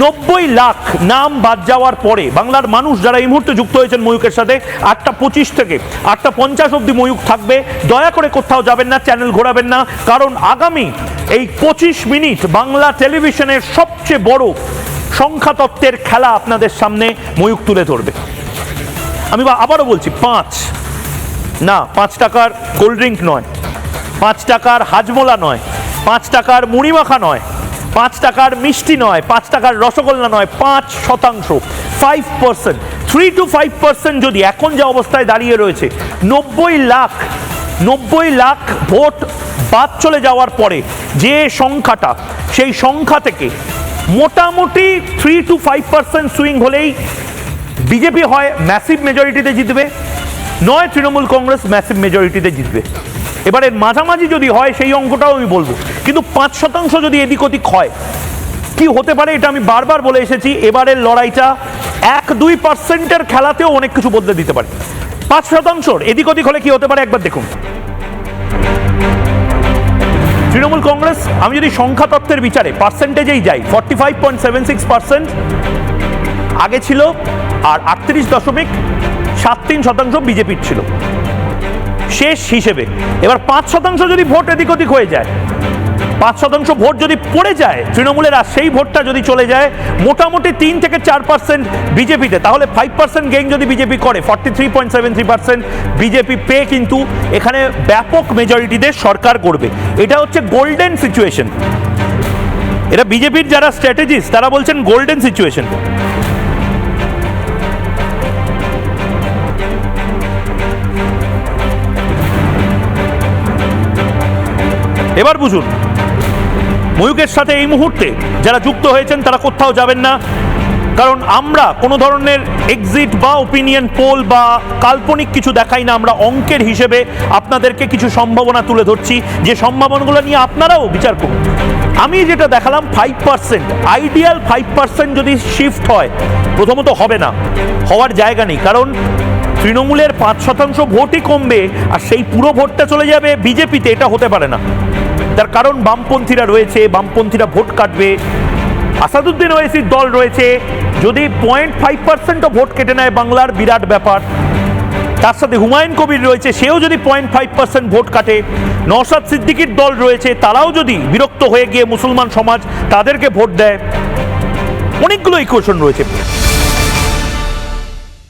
90 লাখ নাম বাদ যাওয়ার পরে বাংলার মানুষ যারা এই মুহূর্তে যুক্ত হয়েছেন ময়ূকের সাথে, 8:25 থেকে 8:50 অবধি ময়ূক থাকবে। দয়া করে কোথাও যাবেন না, চ্যানেল ঘোরাবেন না, কারণ আগামী এই 25 মিনিট বাংলা টেলিভিশনের সবচেয়ে বড় সংখ্যাতত্ত্বের খেলা আপনাদের সামনে ময়ূক তুলে ধরবে। আমি আবারও বলছি, 5 টাকার কোল্ড ড্রিঙ্ক নয়, 5 টাকার হাজমোলা নয়, 5 টাকার মুড়ি মাখা নয়, 5 টাকার মিষ্টি নয়, 5 টাকার রসগোল্লা নয়, 5%, 5%, 3 to 5% যদি এখন যে অবস্থায় দাঁড়িয়ে রয়েছে, 90 লাখ ভোট বাদ চলে যাওয়ার পরে যে সংখ্যাটা, সেই সংখ্যা থেকে মোটামুটি 3 to 5% সুইং হলেই বিজেপি হয় ম্যাসিভ মেজরিটিতে জিতবে, নয় তৃণমূল কংগ্রেস ম্যাসিভ মেজরিটিতে জিতবে। এবারে মাঝামাঝি যদি হয় সেই অঙ্কটাও আমি বলবো, কিন্তু 5% যদি এদিক ওদিক হয় কি হতে পারে, এটা আমি বারবার বলে এসেছি। এবারের লড়াইটা 1-2%-এর খেলাতেও অনেক কিছু বদলে দিতে পারে। 5% এদিক ওদিক হলে কি হতে পারে একবার দেখুন। তৃণমূল কংগ্রেস, আমি যদি সংখ্যা তত্ত্বের বিচারে পার্সেন্টেজেই যাই, 45.76% আগে ছিল, আর 38.73% বিজেপির ছিল শেষ হিসেবে। এবার 5% যদি ভোট এদিক ওদিক হয়ে যায়, 5% ভোট যদি পড়ে যায় তৃণমূলের, আর সেই ভোটটা যদি চলে যায় মোটামুটি 3 থেকে 4% বিজেপিতে, তাহলে 5% গেইন যদি বিজেপি করে, 43.73% বিজেপি পেয়ে কিন্তু এখানে ব্যাপক মেজরিটিতে সরকার করবে। এটা হচ্ছে গোল্ডেন সিচুয়েশন। এটা বিজেপির যারা স্ট্র্যাটেজিস্ট তারা বলছেন গোল্ডেন সিচুয়েশন। এবার বুঝুন, ময়ূকের সাথে এই মুহূর্তে যারা যুক্ত হয়েছেন তারা কোথাও যাবেন না, কারণ আমরা কোনো ধরনের এক্সিট বা ওপিনিয়ন পোল বা কাল্পনিক কিছু দেখাই না। আমরা অঙ্কের হিসেবে আপনাদেরকে কিছু সম্ভাবনা তুলে ধরছি, যে সম্ভাবনাগুলো নিয়ে আপনারাও বিচার করুন। আমি যেটা দেখালাম 5%, আইডিয়াল 5% যদি শিফট হয়, প্রথমত হবে না, হওয়ার জায়গা নেই, কারণ তৃণমূলের 5% ভোটই কমবে আর সেই পুরো ভোটটা চলে যাবে বিজেপিতে, এটা হতে পারে না। তার কারণ বামপন্থীরা রয়েছে, বামপন্থীরা ভোট কাটবে, আসাদুদ্দিন ওয়েসির দল রয়েছে, যদি 0.5% ভোট কেটে নেয় বাংলার বিরাট ব্যাপার। তার সাথে হুমায়ুন কবির রয়েছে, সেও যদি 0.5% ভোট কাটে, নওশাদ সিদ্দিকীর দল রয়েছে, তারাও যদি বিরক্ত হয়ে গিয়ে মুসলমান সমাজ তাদেরকে ভোট দেয়, অনেকগুলো ইকুয়েশন রয়েছে।